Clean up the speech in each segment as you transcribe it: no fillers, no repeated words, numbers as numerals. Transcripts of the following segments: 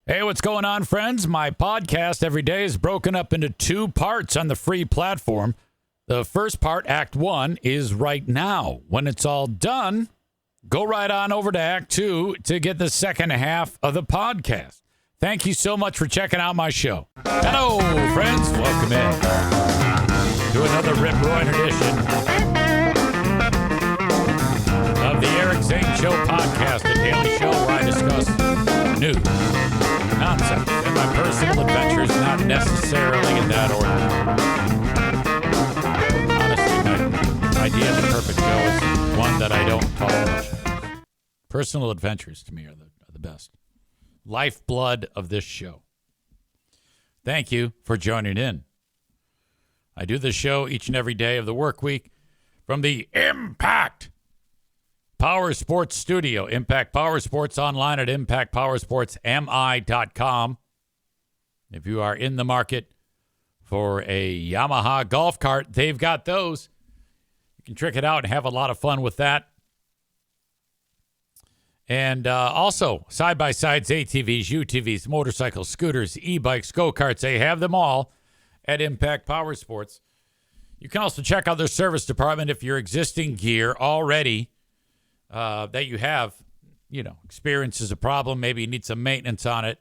Hey, what's going on, friends? My podcast every day is broken up into 2 parts on the free platform. The first part, Act 1, is right now. When it's all done, go right on over to Act 2 to get the second half of the podcast. Thank you so much for checking out my show. Hello, friends. Welcome in to another Rip Roaring edition of the Eric Zane Show podcast, a daily show where I discuss news, nonsense, and my personal adventures, not necessarily in that order. Honestly, my idea of the perfect show is one that I don't follow much. Personal adventures, to me, are the best. Lifeblood of this show. Thank you for joining in. I do this show each and every day of the work week from the Impact Power Sports Studio. Impact Power Sports online at impactpowersportsmi.com. If you are in the market for a Yamaha golf cart, they've got those. You can trick it out and have a lot of fun with that. And also, side-by-sides, ATVs, UTVs, motorcycles, scooters, e-bikes, go-karts, they have them all at Impact Power Sports. You can also check out their service department if your existing gear already that you have, experiences a problem. Maybe you need some maintenance on it,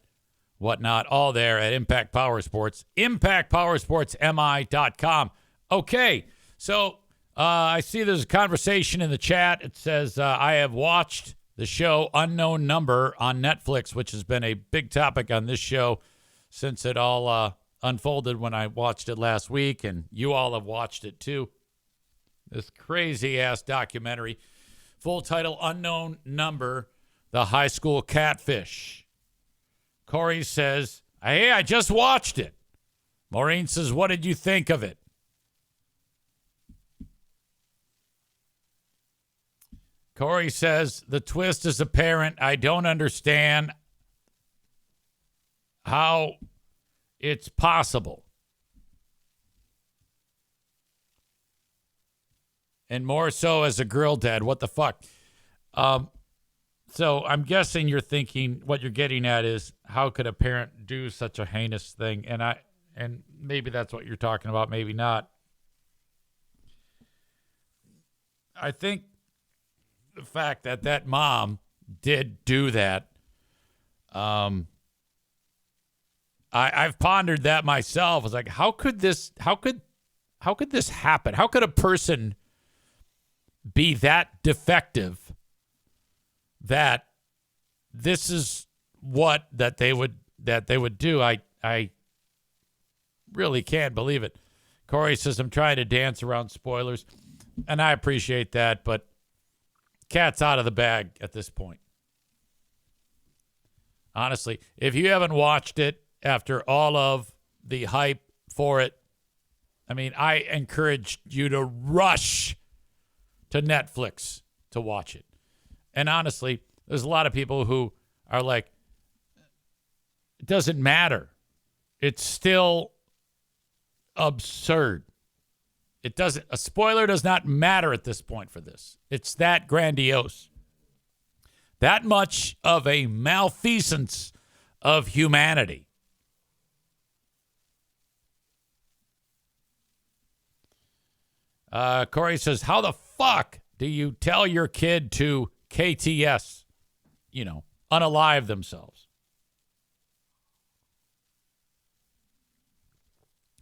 whatnot, all there at Impact Power Sports, impactpowersportsmi.com. Okay, so I see there's a conversation in the chat. It says, I have watched the show Unknown Number on Netflix, which has been a big topic on this show since it all unfolded when I watched it last week, and you all have watched it too. This crazy-ass documentary. Full title, Unknown Number, The High School Catfish. Corey says, hey, I just watched it. Maureen says, what did you think of it? Corey says, the twist is apparent. I don't understand how it's possible. And more so as a girl dad. What the fuck? So I'm guessing you're thinking what you're getting at is how could a parent do such a heinous thing? And maybe that's what you're talking about. Maybe not. I think the fact that mom did do that. I've pondered that myself. I was like, how could this happen? How could a person be that defective that this is what they would do? I really can't believe it. Corey says, I'm trying to dance around spoilers, and I appreciate that, but cat's out of the bag at this point. Honestly, if you haven't watched it after all of the hype for it, I mean, I encourage you to rush to Netflix to watch it. And honestly, there's a lot of people who are like, it doesn't matter. It's still absurd. A spoiler does not matter at this point for this. It's that grandiose. That much of a malfeasance of humanity. Corey says, how the fuck do you tell your kid to KTS, unalive themselves?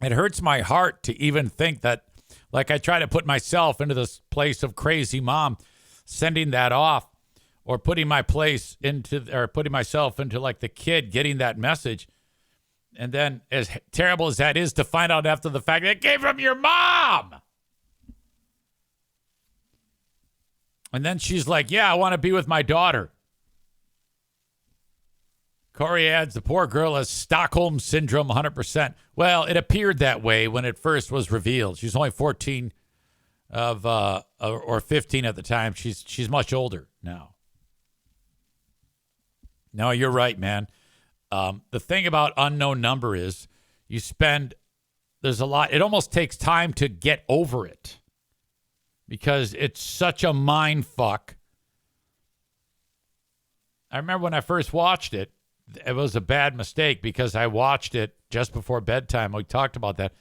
It hurts my heart to even think that, like, I try to put myself into this place of crazy mom, sending that off, or putting myself into like the kid getting that message. And then, as terrible as that is, to find out after the fact that it came from your mom. And then she's like, yeah, I want to be with my daughter. Corey adds, the poor girl has Stockholm Syndrome 100%. Well, it appeared that way when it first was revealed. She's only 14 or 15 at the time. She's much older now. No, you're right, man. The thing about Unknown Number is there's a lot. It almost takes time to get over it because it's such a mind fuck. I remember when I first watched it, it was a bad mistake because I watched it just before bedtime. We talked about that.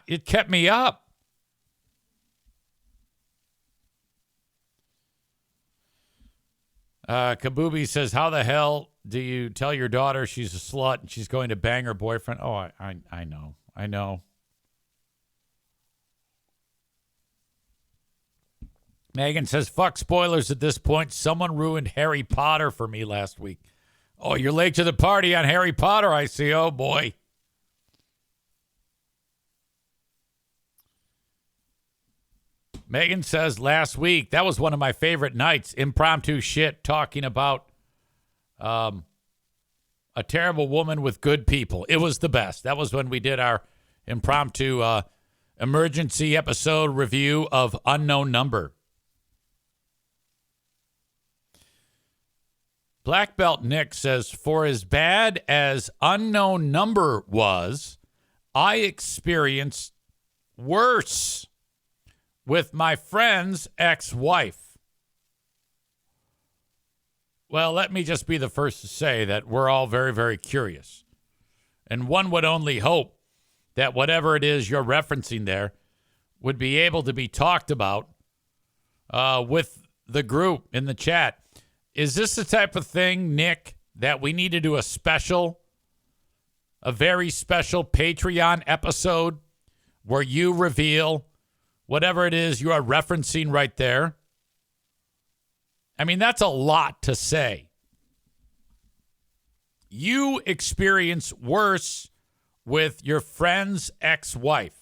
It kept me up. Kabubi says, how the hell do you tell your daughter she's a slut and she's going to bang her boyfriend? Oh, I know. I know. Megan says, fuck spoilers at this point. Someone ruined Harry Potter for me last week. Oh, you're late to the party on Harry Potter, I see. Oh, boy. Megan says, last week, that was one of my favorite nights. Impromptu shit talking about a terrible woman with good people. It was the best. That was when we did our impromptu emergency episode review of Unknown Number. Black Belt Nick says, for as bad as Unknown Number was, I experienced worse with my friend's ex-wife. Well, let me just be the first to say that we're all very, very curious. And one would only hope that whatever it is you're referencing there would be able to be talked about with the group in the chat. Is this the type of thing, Nick, that we need to do a very special Patreon episode where you reveal whatever it is you are referencing right there? I mean, that's a lot to say. You experience worse with your friend's ex-wife.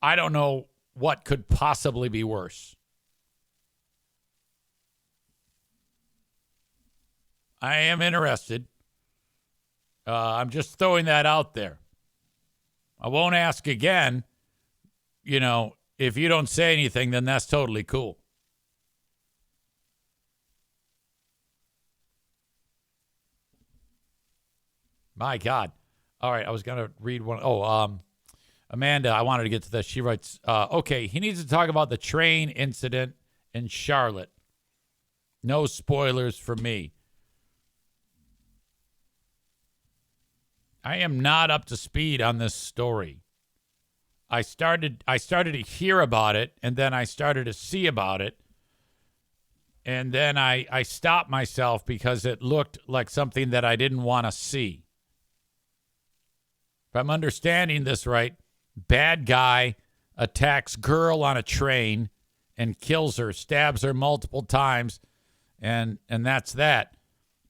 I don't know what could possibly be worse. I am interested. I'm just throwing that out there. I won't ask again. You know, if you don't say anything, then that's totally cool. My God. All right, I was going to read one. Amanda, I wanted to get to this. She writes, okay, he needs to talk about the train incident in Charlotte. No spoilers for me. I am not up to speed on this story. I started to hear about it, and then I started to see about it. And then I stopped myself because it looked like something that I didn't want to see. If I'm understanding this right, bad guy attacks girl on a train and kills her, stabs her multiple times, and that's that.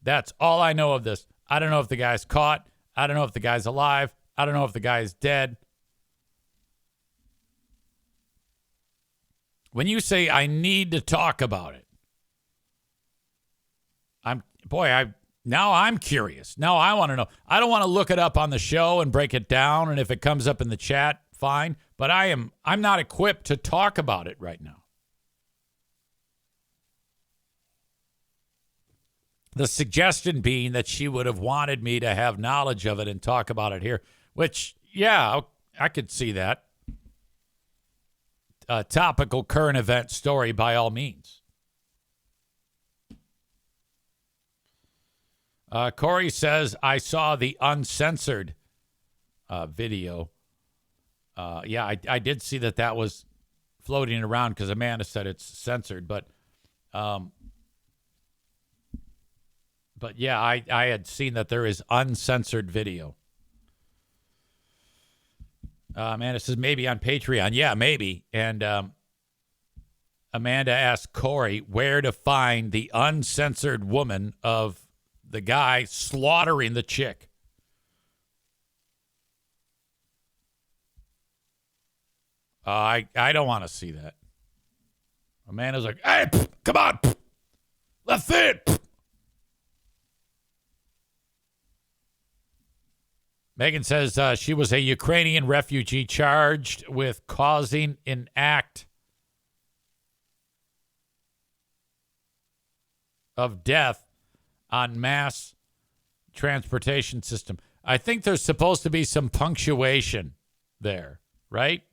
That's all I know of this. I don't know if the guy's caught. I don't know if the guy's alive. I don't know if the guy's dead. When you say I need to talk about it, now I'm curious. Now I want to know. I don't want to look it up on the show and break it down, and if it comes up in the chat, fine. But I'm not equipped to talk about it right now. The suggestion being that she would have wanted me to have knowledge of it and talk about it here, which, yeah, I could see that. A topical current event story by all means. Corey says, I saw the uncensored video. Yeah, I did see that was floating around because Amanda said it's censored. But yeah, I had seen that there is uncensored video. Amanda says maybe on Patreon. Yeah, maybe. And Amanda asked Corey where to find the uncensored woman of the guy slaughtering the chick. I don't want to see that. Amanda's like, hey, come on. Let's see it. Megan says she was a Ukrainian refugee charged with causing an act of death on mass transportation system. I think there's supposed to be some punctuation there, right?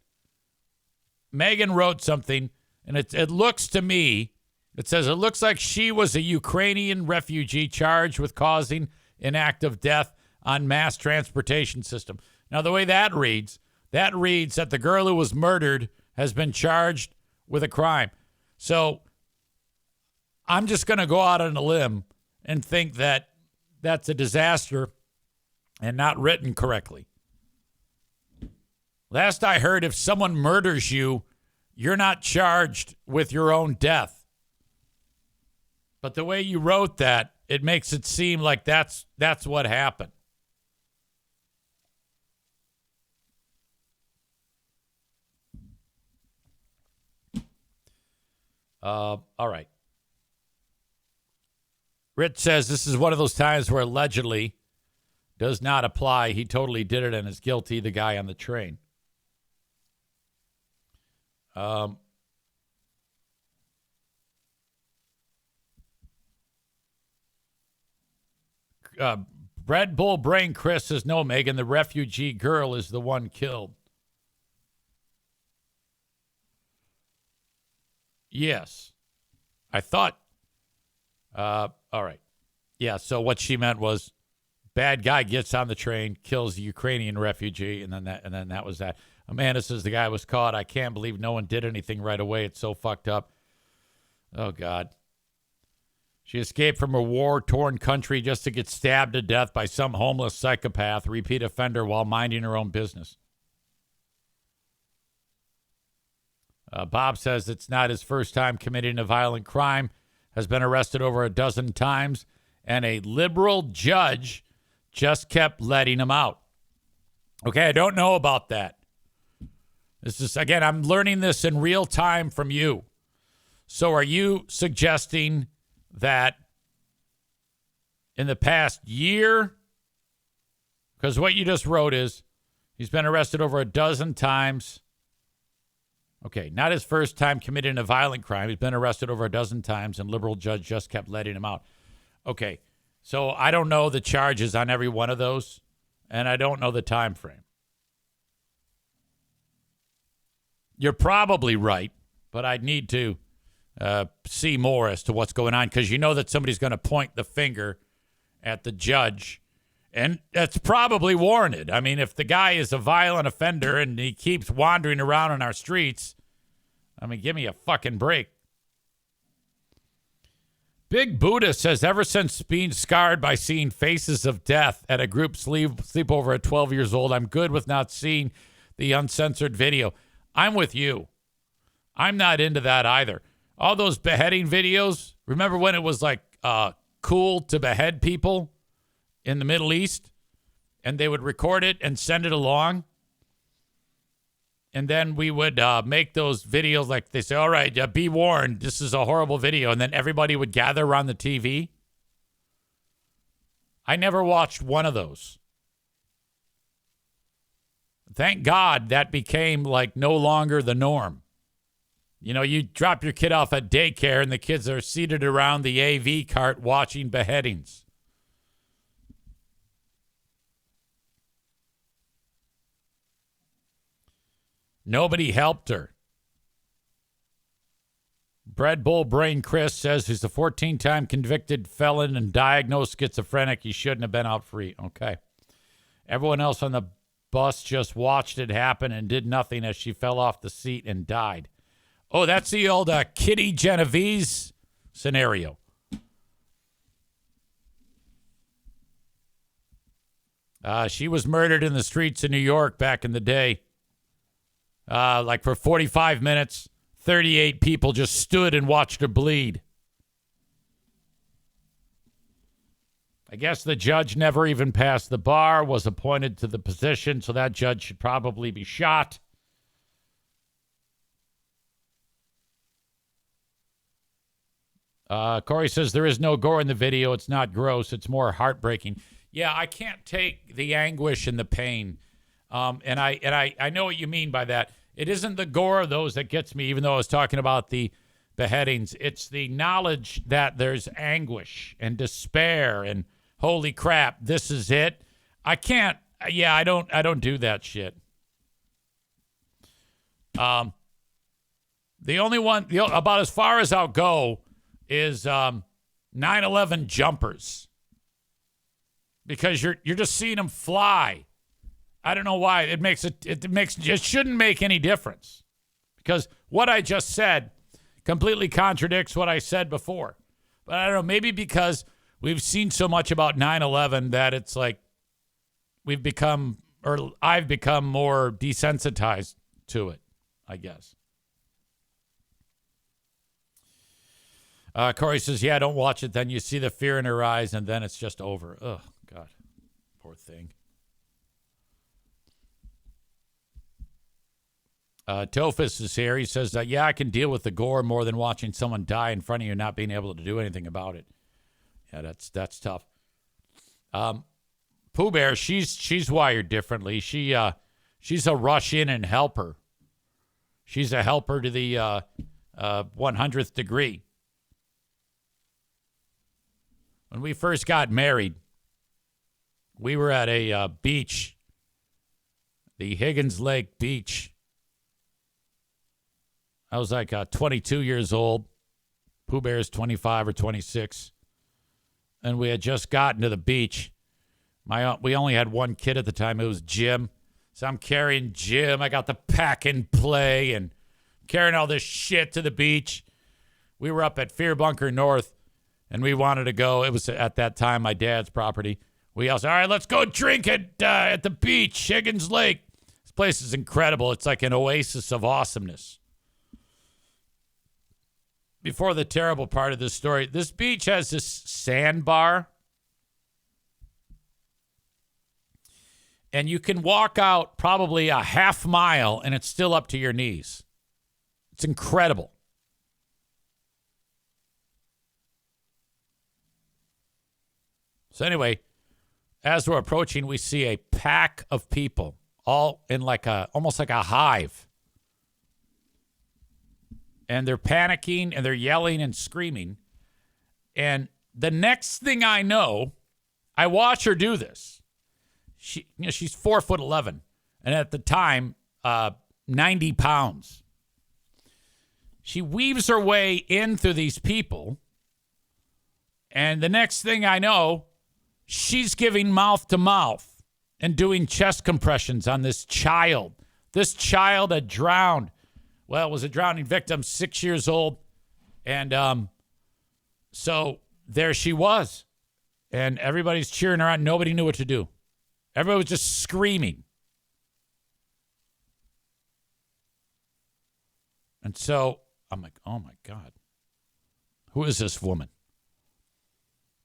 Megan wrote something, and it looks to me It says it looks like she was a Ukrainian refugee charged with causing an act of death on mass transportation system. Now, the way that reads that the girl who was murdered has been charged with a crime. So I'm just going to go out on a limb and think that that's a disaster and not written correctly. Last I heard, if someone murders you, you're not charged with your own death. But the way you wrote that, it makes it seem like that's what happened. All right. Rich says this is one of those times where allegedly does not apply. He totally did it and is guilty, the guy on the train. Red Bull Brain Chris says, no, Megan, the refugee girl is the one killed. Yes. I thought. All right. Yeah, so what she meant was bad guy gets on the train, kills the Ukrainian refugee, and then that was that. Amanda says the guy was caught. I can't believe no one did anything right away. It's so fucked up. Oh, God. She escaped from a war-torn country just to get stabbed to death by some homeless psychopath, repeat offender, while minding her own business. Bob says it's not his first time committing a violent crime, has been arrested over a dozen times, and a liberal judge just kept letting him out. Okay, I don't know about that. This is, again, I'm learning this in real time from you. So are you suggesting that in the past year, because what you just wrote is he's been arrested over a dozen times. Okay, not his first time committing a violent crime. He's been arrested over a dozen times, and liberal judge just kept letting him out. Okay, so I don't know the charges on every one of those, and I don't know the time frame. You're probably right, but I'd need to see more as to what's going on, because you know that somebody's going to point the finger at the judge, and that's probably warranted. I mean, if the guy is a violent offender and he keeps wandering around on our streets, I mean, give me a fucking break. Big Buddha says, ever since being scarred by seeing faces of death at a group sleepover at 12 years old, I'm good with not seeing the uncensored video. I'm with you. I'm not into that either. All those beheading videos, remember when it was like cool to behead people in the Middle East, and they would record it and send it along, and then we would make those videos like they say, all right, be warned, this is a horrible video, and then everybody would gather around the TV. I never watched one of those. Thank God that became like no longer the norm. You know, you drop your kid off at daycare and the kids are seated around the AV cart watching beheadings. Nobody helped her. Bread Bull Brain Chris says he's a 14-time convicted felon and diagnosed schizophrenic. He shouldn't have been out free. Okay. Everyone else on the bus just watched it happen and did nothing as she fell off the seat and died. Oh, that's the old Kitty Genovese scenario. She was murdered in the streets of New York back in the day. Like for 45 minutes, 38 people just stood and watched her bleed. I guess the judge never even passed the bar, was appointed to the position, so that judge should probably be shot. Corey says there is no gore in the video. It's not gross. It's more heartbreaking. Yeah, I can't take the anguish and the pain. And I know what you mean by that. It isn't the gore of those that gets me, even though I was talking about the beheadings. It's the knowledge that there's anguish and despair and holy crap, this is it. I can't. Yeah, I don't do that shit. The only one, about as far as I'll go, is 9/11 jumpers. Because you're just seeing them fly. I don't know why. It shouldn't make any difference. Because what I just said completely contradicts what I said before. But I don't know, maybe because we've seen so much about 9/11 that it's like I've become more desensitized to it, I guess. Corey says, yeah, don't watch it. Then you see the fear in her eyes, and then it's just over. Oh, God. Poor thing. Tophus is here. He says, yeah, I can deal with the gore more than watching someone die in front of you and not being able to do anything about it. Yeah, that's tough. Pooh Bear, she's wired differently. She's a rush in and helper. She's a helper to the 100th degree. When we first got married, we were at a beach, the Higgins Lake Beach. I was like 22 years old. Pooh Bear's 25 or 26. And we had just gotten to the beach. We only had one kid at the time. It was Jim. So I'm carrying Jim. I got the pack and play and carrying all this shit to the beach. We were up at Fear Bunker North, and we wanted to go. It was at that time my dad's property. We all said, all right, let's go drink at the beach, Higgins Lake. This place is incredible. It's like an oasis of awesomeness. Before the terrible part of this story, this beach has this sandbar. And you can walk out probably a half mile and it's still up to your knees. It's incredible. So anyway, as we're approaching, we see a pack of people all in almost like a hive. And they're panicking and they're yelling and screaming. And the next thing I know, I watch her do this. She's 4'11", and at the time, 90 pounds. She weaves her way in through these people, and the next thing I know, she's giving mouth to mouth and doing chest compressions on this child. This child had drowned. Well, it was a drowning victim, 6 years old, and so there she was, and everybody's cheering her on. Nobody knew what to do. Everybody was just screaming. And so I'm like, oh, my God. Who is this woman?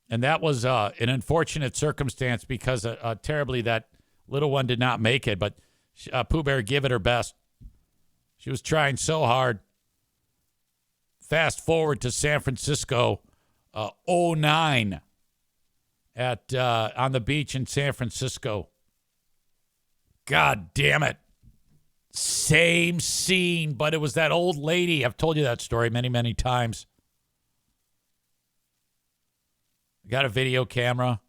And that was an unfortunate circumstance because terribly that little one did not make it. But Pooh Bear gave it her best. She was trying so hard. Fast forward to San Francisco, 2009. On the beach in San Francisco. God damn it. Same scene, but it was that old lady. I've told you that story many, many times. Got a video camera.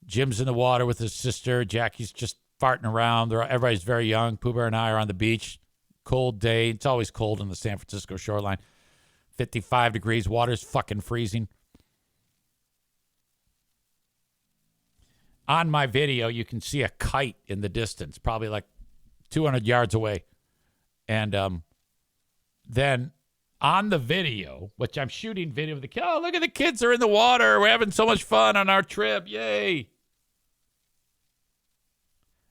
Jim's in the water with his sister. Jackie's just farting around. Everybody's very young. Pooh Bear and I are on the beach. Cold day. It's always cold on the San Francisco shoreline. 55 degrees. Water's fucking freezing. On my video, you can see a kite in the distance, probably like 200 yards away. And then on the video, which I'm shooting video of the kids. Oh, look at the kids. They're in the water. We're having so much fun on our trip. Yay.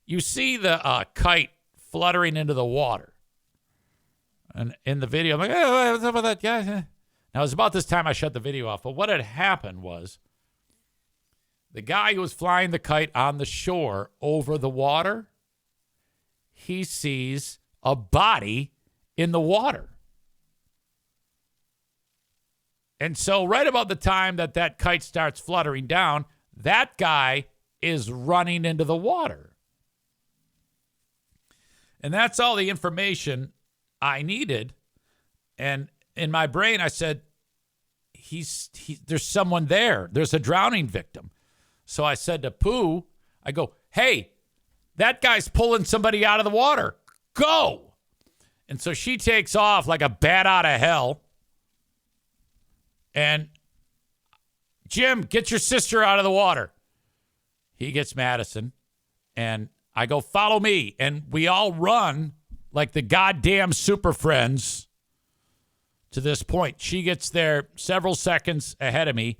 You see the kite fluttering into the water. And in the video, I'm like, oh, what's up with that guy? Now, it was about this time I shut the video off. But what had happened was, the guy who was flying the kite on the shore over the water, he sees a body in the water. And so right about the time that kite starts fluttering down, that guy is running into the water. And that's all the information I needed. And in my brain, I said, there's someone there. There's a drowning victim. So I said to Pooh, I go, hey, that guy's pulling somebody out of the water. Go. And so she takes off like a bat out of hell. And Jim, get your sister out of the water. He gets Madison, and I go, follow me. And we all run like the goddamn Super Friends to this point. She gets there several seconds ahead of me.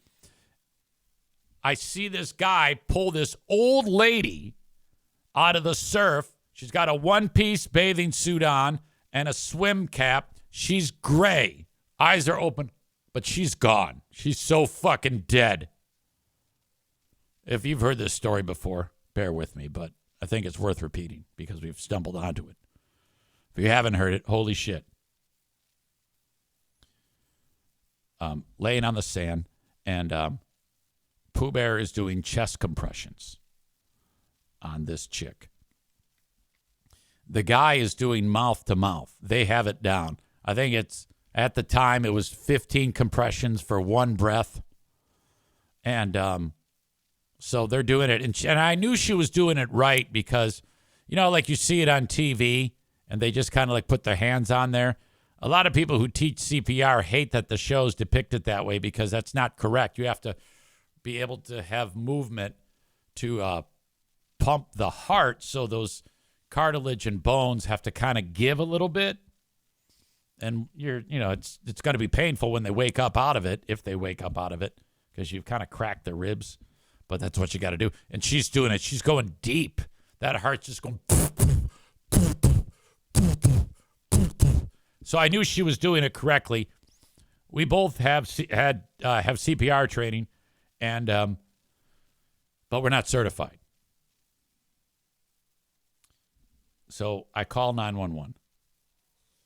I see this guy pull this old lady out of the surf. She's got a one-piece bathing suit on and a swim cap. She's gray. Eyes are open, but she's gone. She's so fucking dead. If you've heard this story before, bear with me, but I think it's worth repeating because we've stumbled onto it. If you haven't heard it, holy shit. Laying on the sand, and Pooh Bear is doing chest compressions on this chick. The guy is doing mouth to mouth. They have it down. I think it's, at the time, it was 15 compressions for one breath. And so they're doing it. And I knew she was doing it right because, you know, like you see it on TV and they just kind of like put their hands on there. A lot of people who teach CPR hate that the shows depict it that way because that's not correct. You have to be able to have movement to pump the heart, so those cartilage and bones have to kind of give a little bit. And it's going to be painful when they wake up out of it, if they wake up out of it, because you've kind of cracked their ribs. But that's what you got to do. And she's doing it. She's going deep. That heart's just going. So I knew she was doing it correctly. We both have CPR training, and but we're not certified. So I call 911.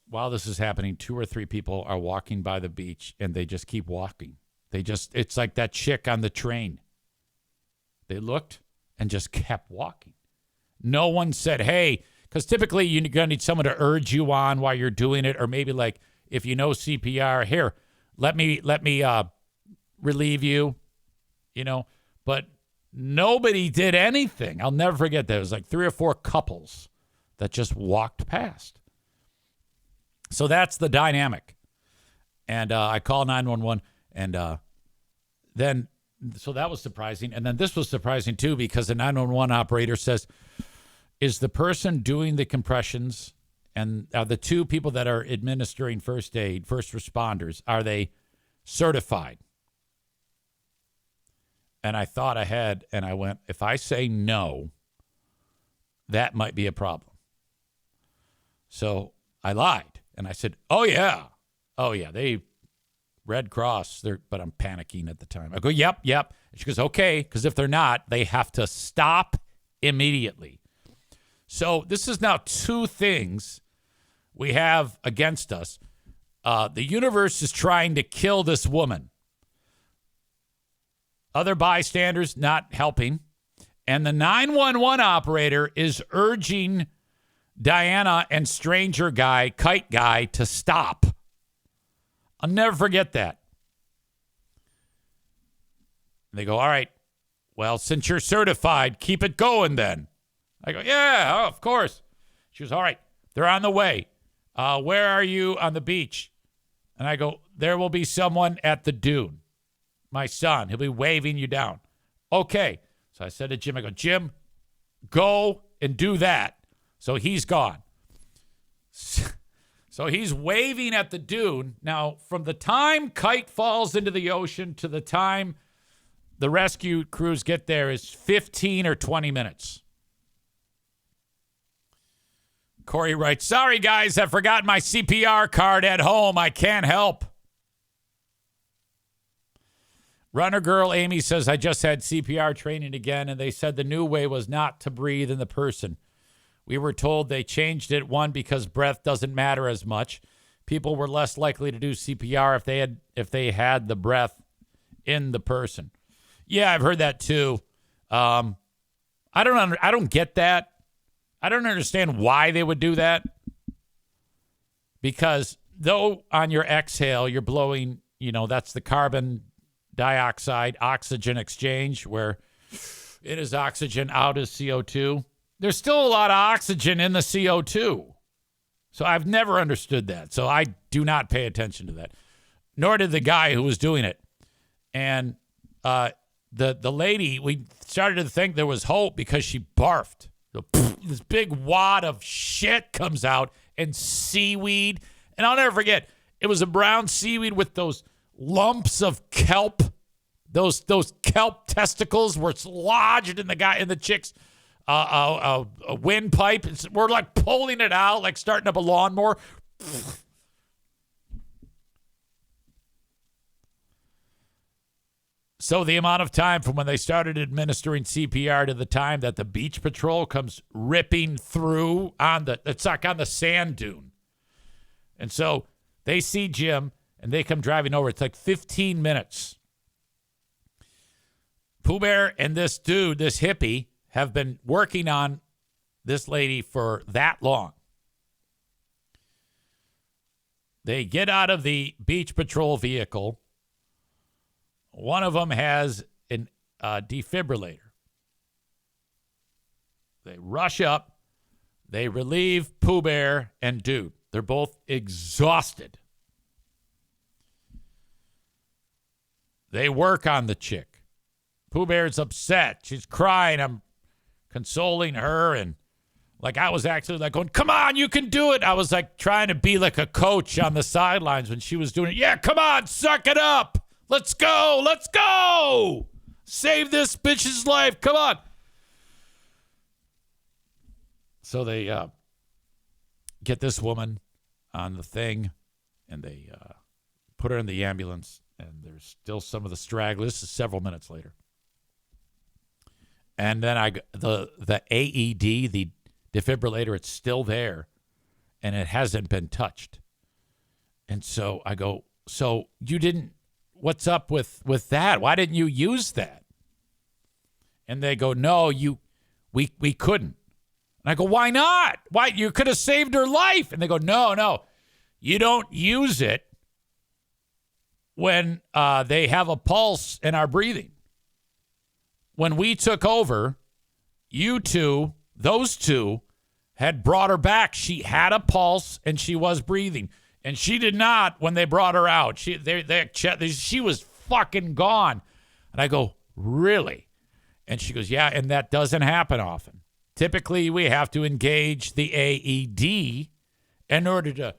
While this is happening, 2 or 3 people are walking by the beach, and they just keep walking. It's like that chick on the train. They looked and just kept walking. No one said, hey, because typically you're going to need someone to urge you on while you're doing it, or maybe like if you know CPR, here, let me relieve you, but nobody did anything. I'll never forget that. It was like 3 or 4 couples that just walked past. So that's the dynamic. And I call 911, and then, so that was surprising. And then this was surprising too, because the 911 operator says, is the person doing the compressions and the 2 people that are administering first aid, first responders, are they certified? And I thought ahead, and I went, if I say no, that might be a problem. So I lied, and I said, oh, yeah, they Red Cross, but I'm panicking at the time. I go, yep. And she goes, okay, because if they're not, they have to stop immediately. So this is now 2 things we have against us. The universe is trying to kill this woman. Other bystanders not helping. And the 911 operator is urging Diana and stranger guy, kite guy, to stop. I'll never forget that. And they go, all right, well, since you're certified, keep it going then. I go, yeah, of course. She goes, all right, they're on the way. Where are you on the beach? And I go, there will be someone at the dune. My son, he'll be waving you down. Okay. So I said to Jim, I go, Jim, go and do that. So he's gone. So he's waving at the dune. Now, from the time Kite falls into the ocean to the time the rescue crews get there is 15 or 20 minutes. Corey writes, sorry, guys, I forgot my CPR card at home. I can't help. Runner girl Amy says, I just had CPR training again, and they said the new way was not to breathe in the person. We were told they changed it, one, because breath doesn't matter as much. People were less likely to do CPR if they had the breath in the person. Yeah, I've heard that too. I don't get that. I don't understand why they would do that. Because though on your exhale, you're blowing, that's the carbon dioxide oxygen exchange, where it is oxygen, out is CO2. There's still a lot of oxygen in the CO2. So I've never understood that. So I do not pay attention to that. nor did the guy who was doing it. And the lady, we started to think there was hope because she barfed. This big wad of shit comes out and seaweed. And I'll never forget, it was a brown seaweed with those lumps of kelp. Those kelp testicles were lodged in the chick's windpipe. We're like pulling it out, like starting up a lawnmower. So the amount of time from when they started administering CPR to the time that the beach patrol comes ripping through it's like on the sand dune. And so they see Jim and they come driving over. It's like 15 minutes. Pooh Bear and this dude, this hippie, have been working on this lady for that long. They get out of the beach patrol vehicle. One of them has a defibrillator. They rush up. They relieve Pooh Bear and dude. They're both exhausted. They work on the chick. Pooh Bear's upset. She's crying. I'm consoling her. And like I was actually like going, come on, you can do it. I was like trying to be like a coach on the sidelines when she was doing it. Yeah, come on, suck it up. Let's go. Let's go. Save this bitch's life. Come on. So they get this woman on the thing, and they put her in the ambulance, and there's still some of the stragglers. This is several minutes later. And then the AED, the defibrillator, it's still there, and it hasn't been touched. And so I go, so you didn't, what's up with that? Why didn't you use that? And they go, no, we couldn't. And I go, why not? Why? You could have saved her life. And they go, no, you don't use it when they have a pulse and are breathing. When we took over, those two had brought her back. She had a pulse and she was breathing. And she did not when they brought her out. She was fucking gone. And I go, really? And she goes, yeah, and that doesn't happen often. Typically, we have to engage the AED in order to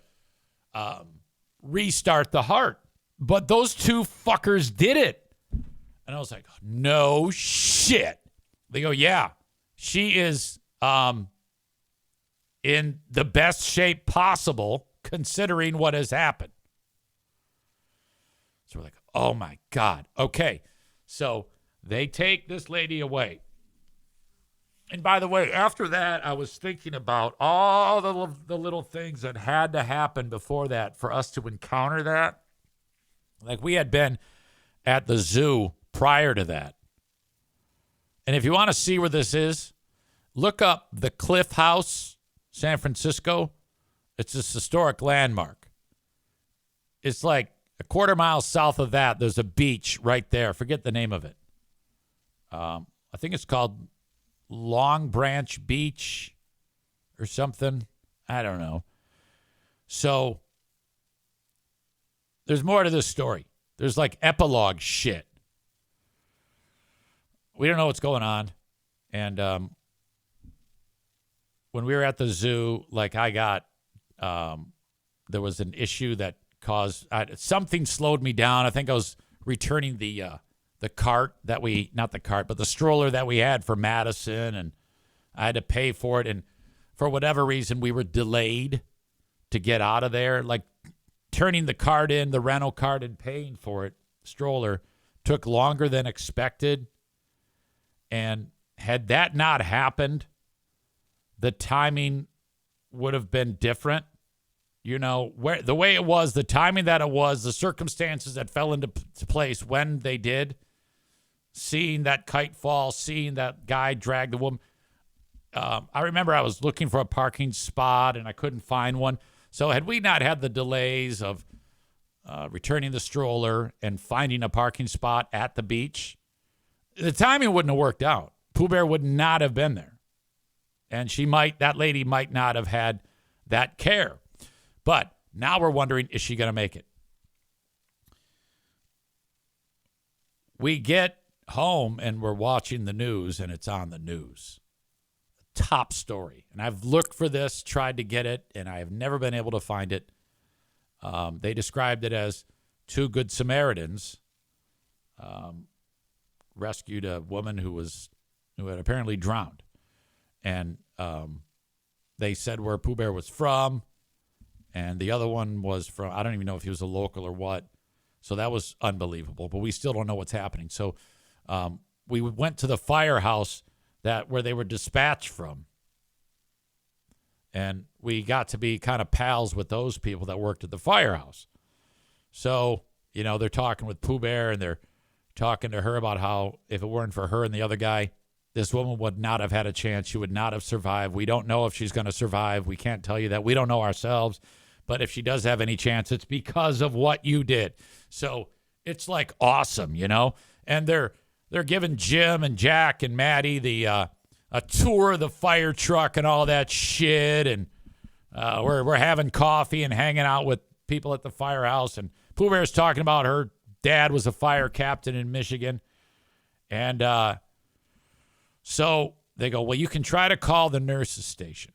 restart the heart. But those two fuckers did it. And I was like, no shit. They go, yeah, she is in the best shape possible considering what has happened. So we're like, oh my God. Okay. So they take this lady away. And by the way, after that, I was thinking about all the little things that had to happen before that for us to encounter that. Like we had been at the zoo prior to that. And if you want to see where this is, look up the Cliff House, San Francisco. It's this historic landmark. It's like a quarter mile south of that. There's a beach right there. Forget the name of it. I think it's called Long Branch Beach or something. I don't know. So there's more to this story. There's like epilogue shit. We don't know what's going on. And when we were at the zoo, like I got, there was an issue that caused, something slowed me down. I think I was returning the cart that not the cart, but the stroller that we had for Madison, and I had to pay for it. And for whatever reason, we were delayed to get out of there. Like turning the cart in, the rental cart, and paying for it, stroller, took longer than expected. And had that not happened, the timing would have been different. You know, where the way it was, the timing that it was, the circumstances that fell into place when they did, seeing that kite fall, seeing that guy drag the woman. I remember I was looking for a parking spot and I couldn't find one. So had we not had the delays of returning the stroller and finding a parking spot at the beach, the timing wouldn't have worked out. Pooh Bear would not have been there. And that lady might not have had that care. But now we're wondering, is she going to make it? we get home and we're watching the news, and it's on the news. Top story. And I've looked for this, tried to get it, and I have never been able to find it. They described it as two good Samaritans rescued a woman who had apparently drowned. And they said where Pooh Bear was from, and the other one was from, I don't even know if he was a local or what. So that was unbelievable, but we still don't know what's happening. So we went to the firehouse where they were dispatched from, and we got to be kind of pals with those people that worked at the firehouse. So, they're talking with Pooh Bear, and they're talking to her about how if it weren't for her and the other guy, this woman would not have had a chance. She would not have survived. We don't know if she's going to survive. We can't tell you that. We don't know ourselves. But if she does have any chance, it's because of what you did. So it's like awesome, And they're giving Jim and Jack and Maddie a tour of the fire truck and all that shit. And we're having coffee and hanging out with people at the firehouse. And Pooh Bear's talking about her dad was a fire captain in Michigan. And so they go, well, you can try to call the nurse's station.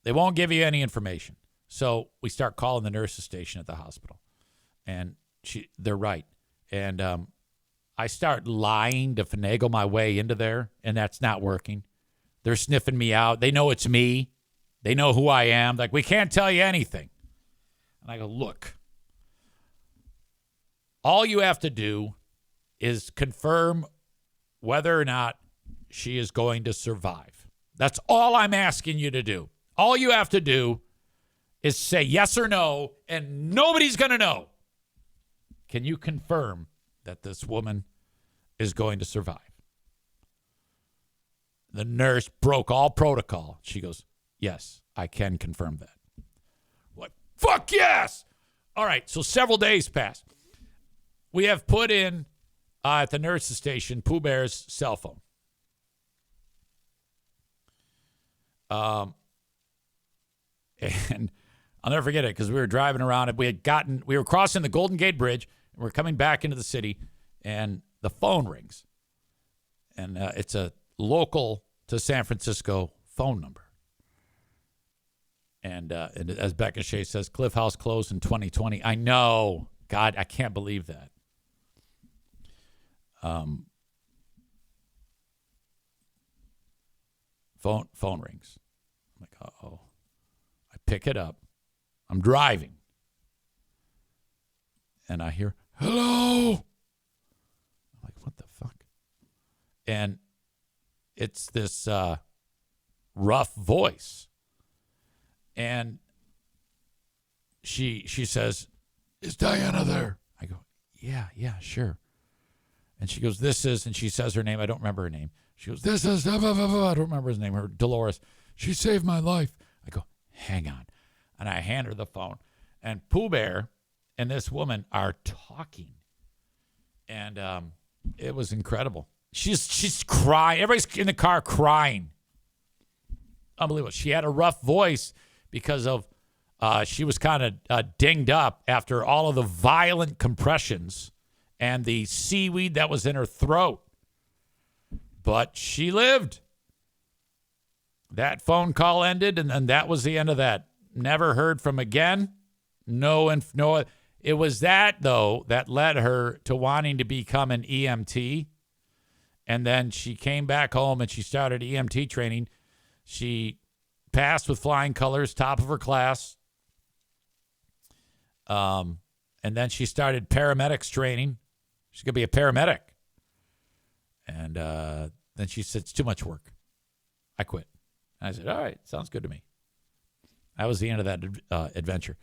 They won't give you any information. So we start calling the nurse's station at the hospital. And they're right. And I start lying to finagle my way into there, and that's not working. They're sniffing me out. They know it's me. They know who I am. Like, we can't tell you anything. And I go, look, all you have to do is confirm whether or not she is going to survive. That's all I'm asking you to do. All you have to do is say yes or no, and nobody's going to know. Can you confirm that this woman is going to survive? The nurse broke all protocol. She goes, yes, I can confirm that. What? Fuck yes! All right, so several days pass. We have put in at the nurse's station Pooh Bear's cell phone. And I'll never forget it because we were driving around and we were crossing the Golden Gate Bridge and we're coming back into the city and the phone rings. And it's a local to San Francisco phone number. And as Becca Shea says, Cliff House closed in 2020. I know. God, I can't believe that. Phone rings. I'm like, uh-oh. I pick it up. I'm driving. And I hear, hello. I'm like, what the fuck? And it's this rough voice. And she says, is Diana there? I go, yeah, sure. And she goes, this is, and she says her name. I don't remember her name. She goes, this is, blah, blah, blah, blah. I don't remember his name. Her Dolores. She saved my life. I go, hang on. And I hand her the phone. And Pooh Bear and this woman are talking. And it was incredible. She's crying. Everybody's in the car crying. Unbelievable. She had a rough voice because of she was kind of dinged up after all of the violent compressions and the seaweed that was in her throat. But she lived. That phone call ended, and then that was the end of that. Never heard from again. No. It was that, though, that led her to wanting to become an EMT. And then she came back home and she started EMT training. She passed with flying colors, top of her class. And then she started paramedics training. She's going to be a paramedic. And then she said, it's too much work. I quit. And I said, all right, sounds good to me. That was the end of that adventure.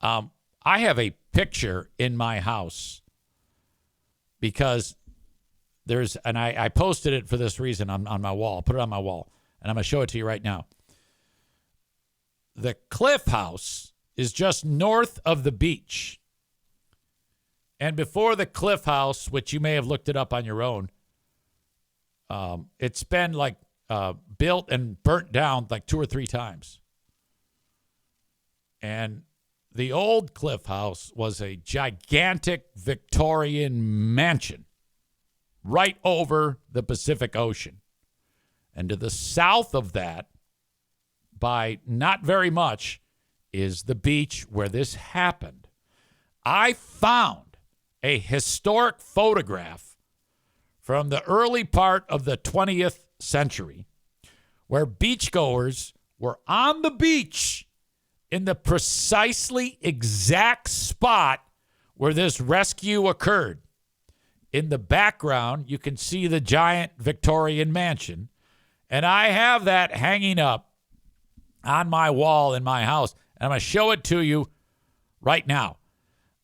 I have a picture in my house because and I posted it for this reason on my wall. Put it on my wall. And I'm going to show it to you right now. The Cliff House is just north of the beach. And before the Cliff House, which you may have looked it up on your own, it's been like built and burnt down like 2 or 3 times. And the old Cliff House was a gigantic Victorian mansion right over the Pacific Ocean. And to the south of that, by not very much, is the beach where this happened. I found a historic photograph from the early part of the 20th century where beachgoers were on the beach in the precisely exact spot where this rescue occurred. In the background, you can see the giant Victorian mansion, and I have that hanging up on my wall in my house, and I'm going to show it to you right now.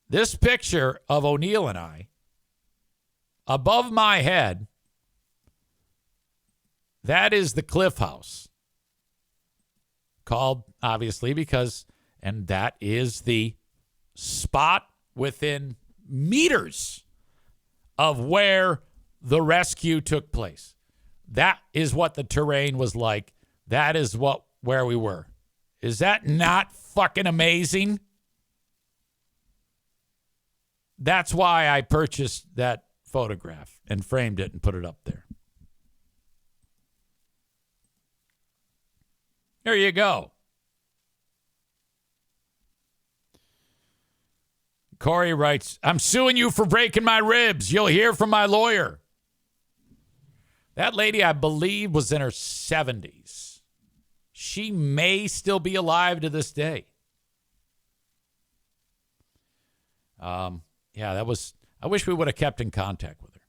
This picture of O'Neill and I, above my head, that is the Cliff House. Called, obviously, because, and that is the spot within meters of where the rescue took place. That is what the terrain was like. That is where we were. Is that not fucking amazing? That's why I purchased that photograph and framed it and put it up there. There you go. Corey writes, I'm suing you for breaking my ribs. You'll hear from my lawyer. That lady, I believe, was in her 70s. She may still be alive to this day. Yeah, that was, I wish we would have kept in contact with her.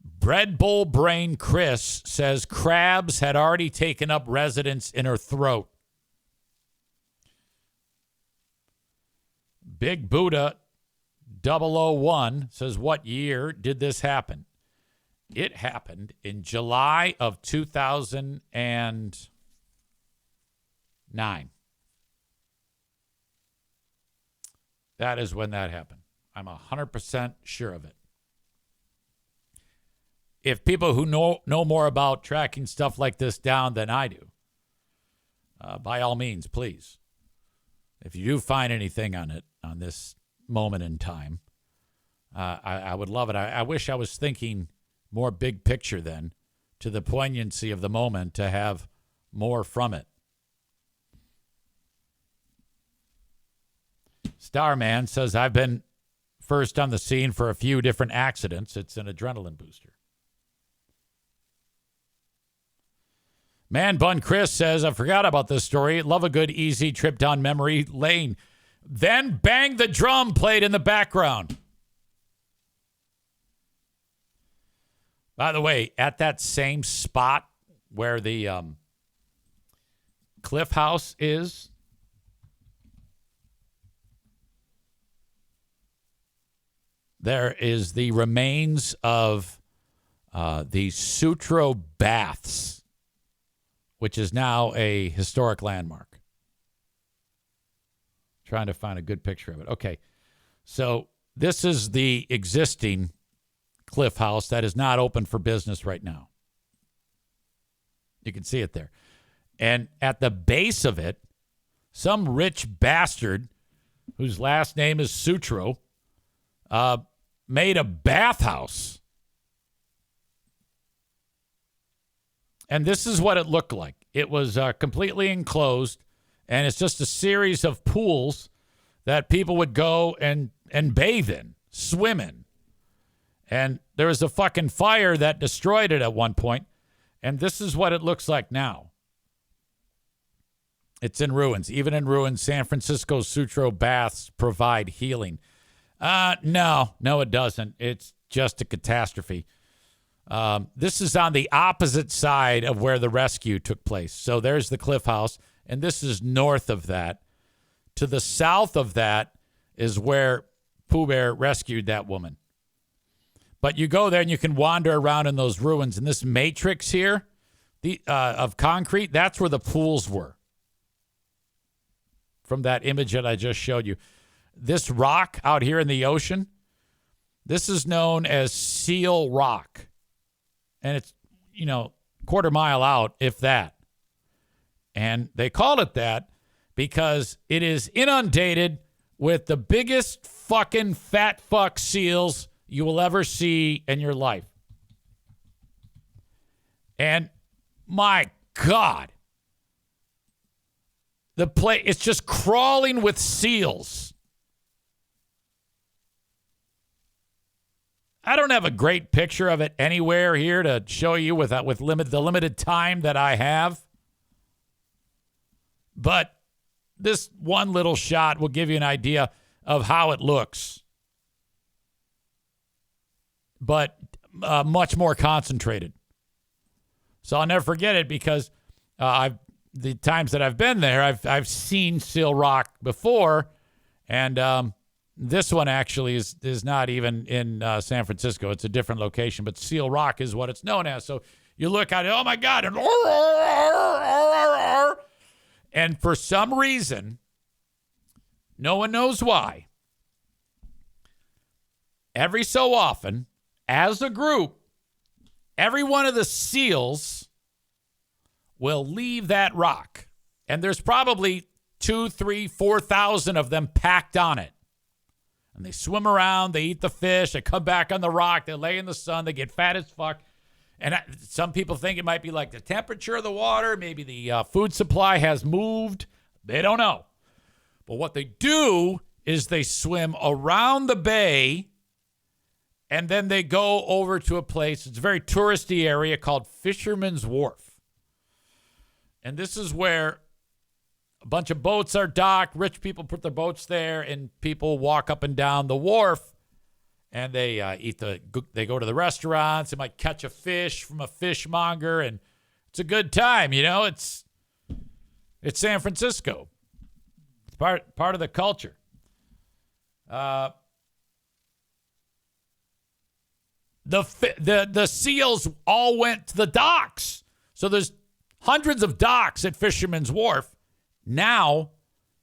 Bread Bowl Brain Chris says crabs had already taken up residence in her throat. Big Buddha 001 says, what year did this happen? It happened in July of 2009. That is when that happened. I'm 100% sure of it. If people who know more about tracking stuff like this down than I do, by all means, please. If you do find anything on it, on this moment in time, I would love it. I wish I was thinking more big picture then, to the poignancy of the moment, to have more from it. Starman says, I've been first on the scene for a few different accidents. It's an adrenaline booster. Man Bun Chris says, I forgot about this story. Love a good, easy trip down memory lane. Then Bang the Drum played in the background. By the way, at that same spot where the Cliff House is, there is the remains of the Sutro Baths, which is now a historic landmark. Trying to find a good picture of it. Okay, so this is the existing Cliff House that is not open for business right now. You can see it there. And at the base of it, some rich bastard whose last name is Sutro made a bathhouse. And this is what it looked like. It was completely enclosed, and it's just a series of pools that people would go and bathe in, swim in. And there was a fucking fire that destroyed it at one point, and this is what it looks like now. It's in ruins. Even in ruins, San Francisco's Sutro Baths provide healing. No, it doesn't. It's just a catastrophe. This is on the opposite side of where the rescue took place. So there's the Cliff House, and this is north of that. To the south of that is where Pooh Bear rescued that woman. But you go there and you can wander around in those ruins. And this matrix here of concrete, that's where the pools were. From that image that I just showed you. This rock out here in the ocean, this is known as Seal Rock. And it's, quarter mile out, if that. And they called it that because it is inundated with the biggest fucking fat fuck seals you will ever see in your life. And my God, it's just crawling with seals. I don't have a great picture of it anywhere here to show you with the limited time that I have. But this one little shot will give you an idea of how it looks. But much more concentrated. So I'll never forget it because the times that I've been there, I've seen Seal Rock before, and this one actually is not even in San Francisco. It's a different location, but Seal Rock is what it's known as. So you look at it, oh my God, and for some reason, no one knows why, every so often, as a group, every one of the seals will leave that rock. And there's probably 2,000, 3,000, 4,000 of them packed on it. And they swim around, they eat the fish, they come back on the rock, they lay in the sun, they get fat as fuck. And some people think it might be like the temperature of the water, maybe the food supply has moved. They don't know. But what they do is they swim around the bay, and then they go over to a place, it's a very touristy area called Fisherman's Wharf. And this is where a bunch of boats are docked. Rich people put their boats there, and people walk up and down the wharf, and they they go to the restaurants. They might catch a fish from a fishmonger, and it's a good time. You know, it's San Francisco. It's part of the culture. The seals all went to the docks. So there's hundreds of docks at Fisherman's Wharf. Now,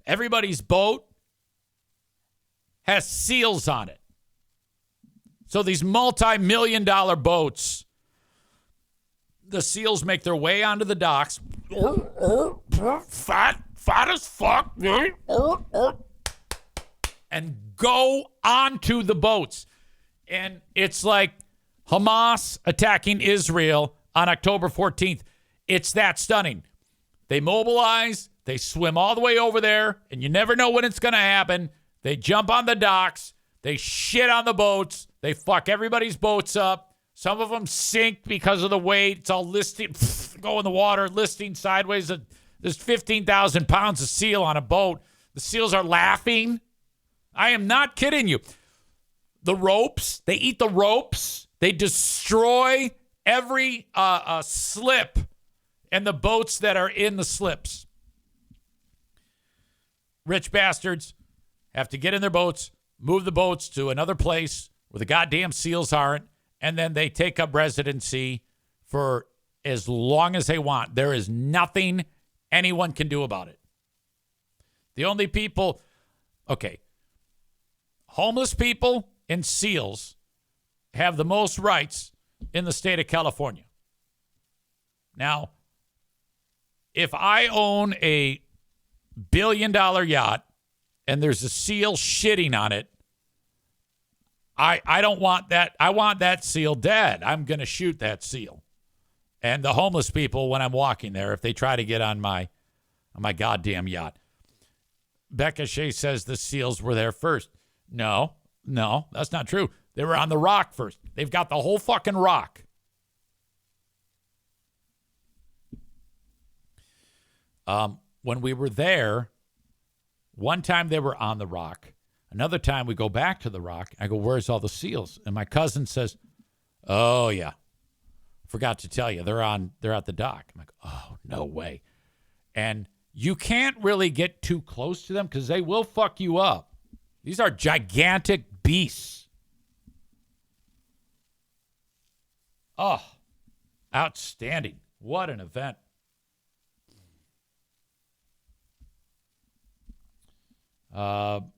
everybody's boat has seals on it. So these multi-million-dollar boats, the seals make their way onto the docks. Fat as fuck. And go onto the boats. And it's like Hamas attacking Israel on October 14th. It's that stunning. They mobilize, they swim all the way over there, and you never know when it's going to happen. They jump on the docks, they shit on the boats, they fuck everybody's boats up. Some of them sink because of the weight. It's all listing, go in the water, listing sideways. There's 15,000 pounds of seal on a boat. The seals are laughing. I am not kidding you. The ropes, they eat the ropes. They destroy every slip and the boats that are in the slips. Rich bastards have to get in their boats, move the boats to another place where the goddamn seals aren't, and then they take up residency for as long as they want. There is nothing anyone can do about it. The only people, homeless people and seals have the most rights in the state of California. Now, if I own a billion-dollar yacht and there's a seal shitting on it, I don't want that. I want that seal dead. I'm going to shoot that seal. And the homeless people, when I'm walking there, if they try to get on my goddamn yacht. Becca Shea says the seals were there first. No, that's not true. They were on the rock first. They've got the whole fucking rock. When we were there, one time they were on the rock. Another time we go back to the rock. I go, where's all the seals? And my cousin says, oh, yeah. Forgot to tell you. They're at the dock. I'm like, oh, no way. And you can't really get too close to them because they will fuck you up. These are gigantic beasts. Oh, outstanding. What an event.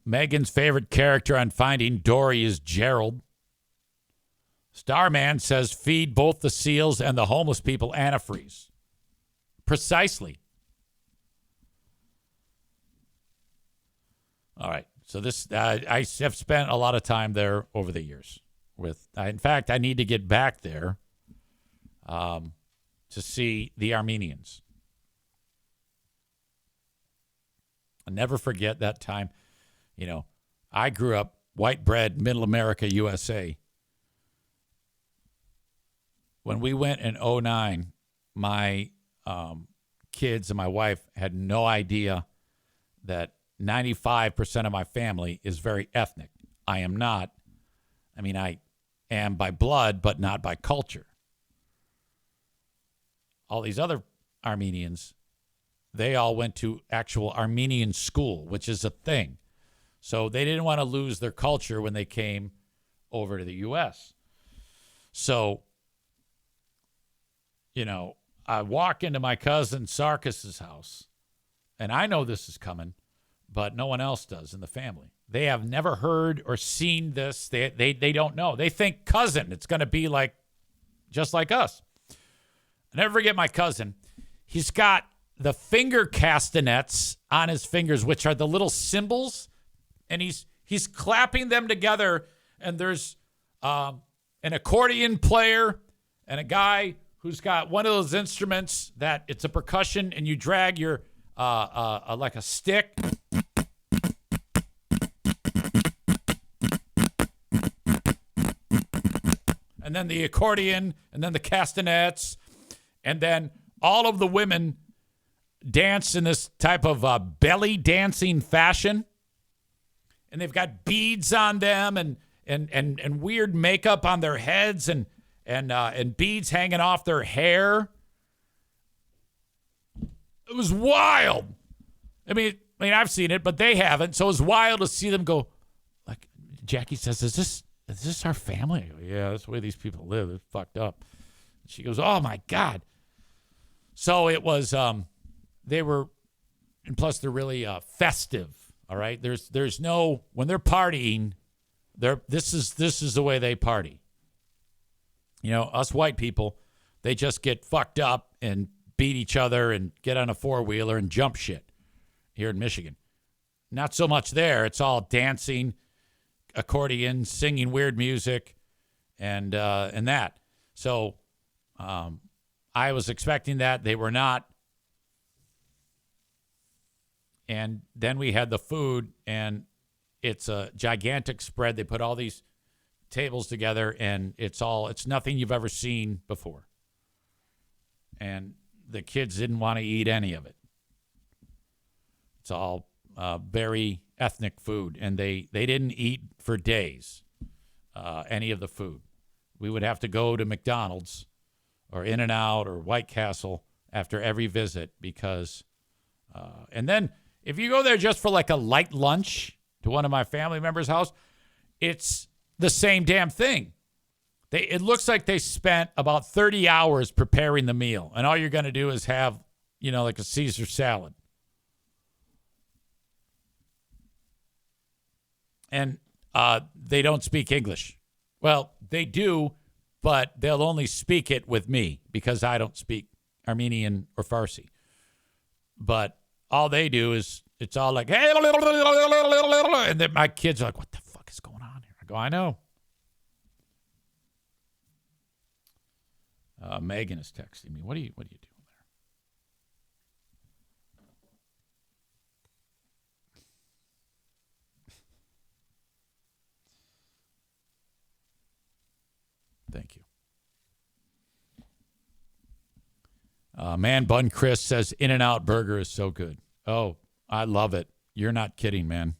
Megan's favorite character on Finding Dory is Gerald. Starman says feed both the seals and the homeless people antifreeze. Precisely. All right. So this, I have spent a lot of time there over the years. In fact, I need to get back there to see the Armenians. I'll never forget that time. I grew up white bread, middle America, USA. When we went in 2009, my kids and my wife had no idea that 95% of my family is very ethnic. I am not. I mean, I am by blood, but not by culture. All these other Armenians, they all went to actual Armenian school, which is a thing. So they didn't want to lose their culture when they came over to the U.S. So, I walk into my cousin Sarkis's house, and I know this is coming, but no one else does in the family. They have never heard or seen this. They don't know. They think cousin, it's going to be just like us. I never forget my cousin. He's got the finger castanets on his fingers, which are the little cymbals, and he's clapping them together, and there's an accordion player and a guy who's got one of those instruments that it's a percussion, and you drag your like a stick. And then the accordion, and then the castanets, and then all of the women dance in this type of belly dancing fashion. And they've got beads on them and weird makeup on their heads and beads hanging off their hair. It was wild. I mean, I've seen it, but they haven't. So it was wild to see them go. Like Jackie says, "Is this our family?" I go, "Yeah, that's the way these people live. It's fucked up." She goes, "Oh my God." So it was. They were, and plus they're really festive. All right, there's no, when they're partying, this is the way they party. Us white people, they just get fucked up and beat each other and get on a four-wheeler and jump shit here in Michigan. Not so much there. It's all dancing, accordion, singing weird music, and that. So I was expecting that. They were not. And then we had the food, and it's a gigantic spread. They put all these tables together, and it's nothing you've ever seen before. And the kids didn't want to eat any of it. It's all very ethnic food, and they didn't eat for days any of the food. We would have to go to McDonald's or In-N-Out or White Castle after every visit because, and then if you go there just for like a light lunch to one of my family members' house, it's the same damn thing. It looks like they spent about 30 hours preparing the meal, and all you're going to do is have, like a Caesar salad. And they don't speak English. Well, they do, but they'll only speak it with me because I don't speak Armenian or Farsi. But all they do is it's all like, hey, and then my kids are like, what the fuck is going on here? I go, I know. Megan is texting me. What are you doing there? Thank you. Man Bun Chris says In-N-Out Burger is so good. Oh, I love it. You're not kidding, man.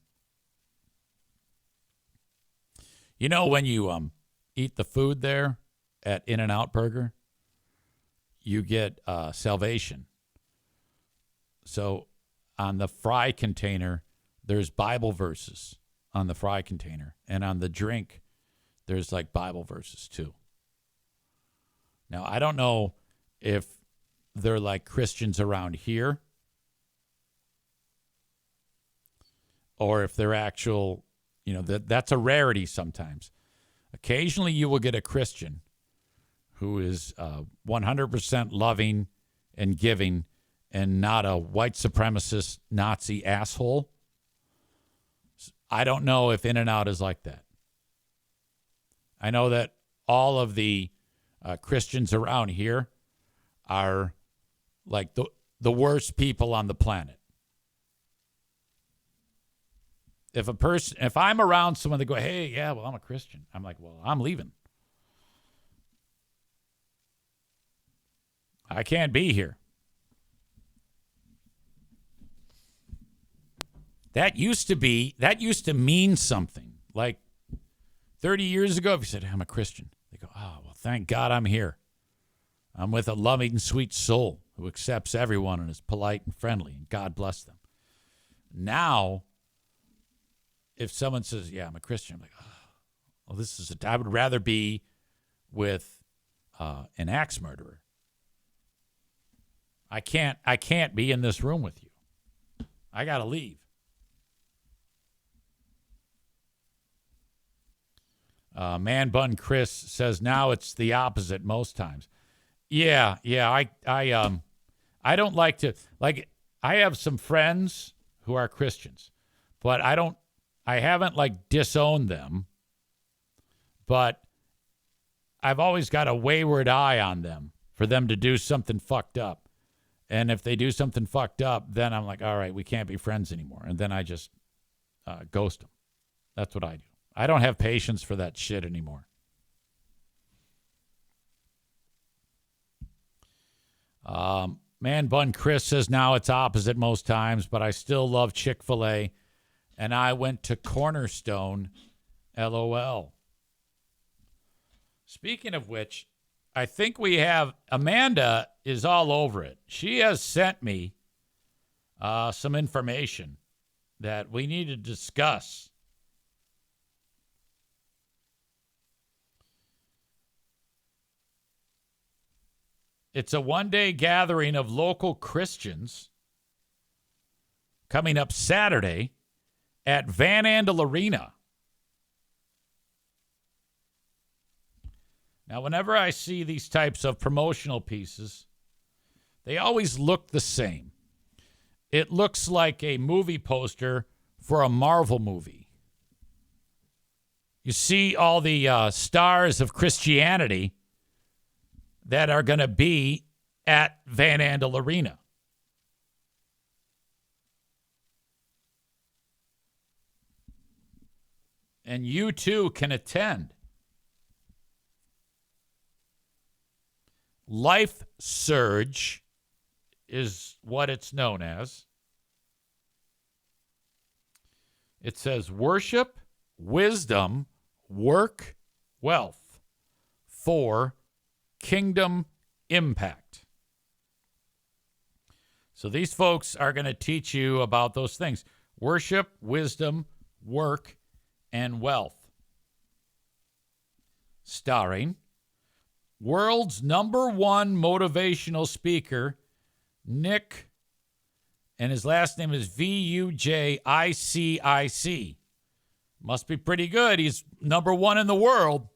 When you eat the food there at In-N-Out Burger, you get salvation. So on the fry container, there's Bible verses on the fry container. And on the drink, there's like Bible verses too. Now, I don't know if they're like Christians around here or if they're actual, that's a rarity sometimes. Occasionally you will get a Christian who is 100% loving and giving and not a white supremacist Nazi asshole. I don't know if In-N-Out is like that. I know that all of the Christians around here are like the worst people on the planet. If I'm around someone that go, hey, yeah, well, I'm a Christian. I'm like, well, I'm leaving. I can't be here. That used to mean something. Like 30 years ago, if you said, I'm a Christian, they go, oh, well, thank God I'm here. I'm with a loving, sweet soul who accepts everyone and is polite and friendly, and God bless them. Now, if someone says, yeah, I'm a Christian, I'm like, oh, well, I would rather be with an axe murderer. I can't be in this room with you. I got to leave. Man Bun Chris says now it's the opposite most times. Yeah. I don't like to, like, I have some friends who are Christians, but I haven't like disowned them, but I've always got a wayward eye on them for them to do something fucked up. And if they do something fucked up, then I'm like, all right, we can't be friends anymore. And then I just ghost them. That's what I do. I don't have patience for that shit anymore. Man Bun Chris says now it's opposite most times, but I still love Chick-fil-A, and I went to Cornerstone, LOL. Speaking of which, I think we have Amanda is all over it. She has sent me some information that we need to discuss. It's a one-day gathering of local Christians coming up Saturday at Van Andel Arena. Now, whenever I see these types of promotional pieces, they always look the same. It looks like a movie poster for a Marvel movie. You see all the stars of Christianity that are going to be at Van Andel Arena. And you too can attend. Life Surge is what it's known as. It says worship, wisdom, work, wealth for kingdom impact. So these folks are going to teach you about those things: worship, wisdom, work, and wealth. Starring world's #1 motivational speaker, Nick, and his last name is Vujicic. Must be pretty good. He's #1 in the world.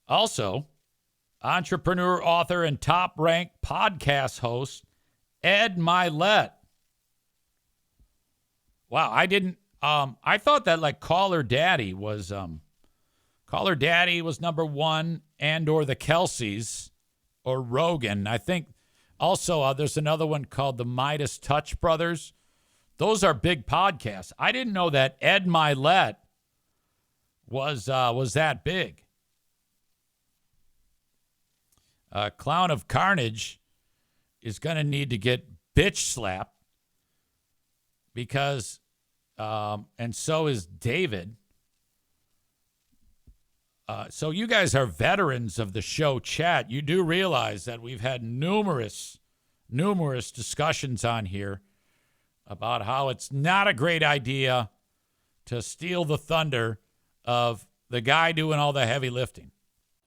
Also, entrepreneur, author, and top-ranked podcast host, Ed Milet. Wow, I thought that like Caller Daddy was #1, and or the Kelseys or Rogan. I think also there's another one called the Midas Touch Brothers. Those are big podcasts. I didn't know that Ed Milet was that big. Clown of Carnage is going to need to get bitch slapped because, and so is David. So you guys are veterans of the show chat. You do realize that we've had numerous discussions on here about how it's not a great idea to steal the thunder of the guy doing all the heavy lifting.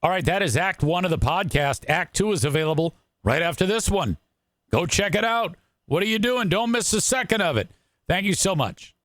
All right, that is Act 1 of the podcast. Act 2 is available right after this one. Go check it out. What are you doing? Don't miss a second of it. Thank you so much.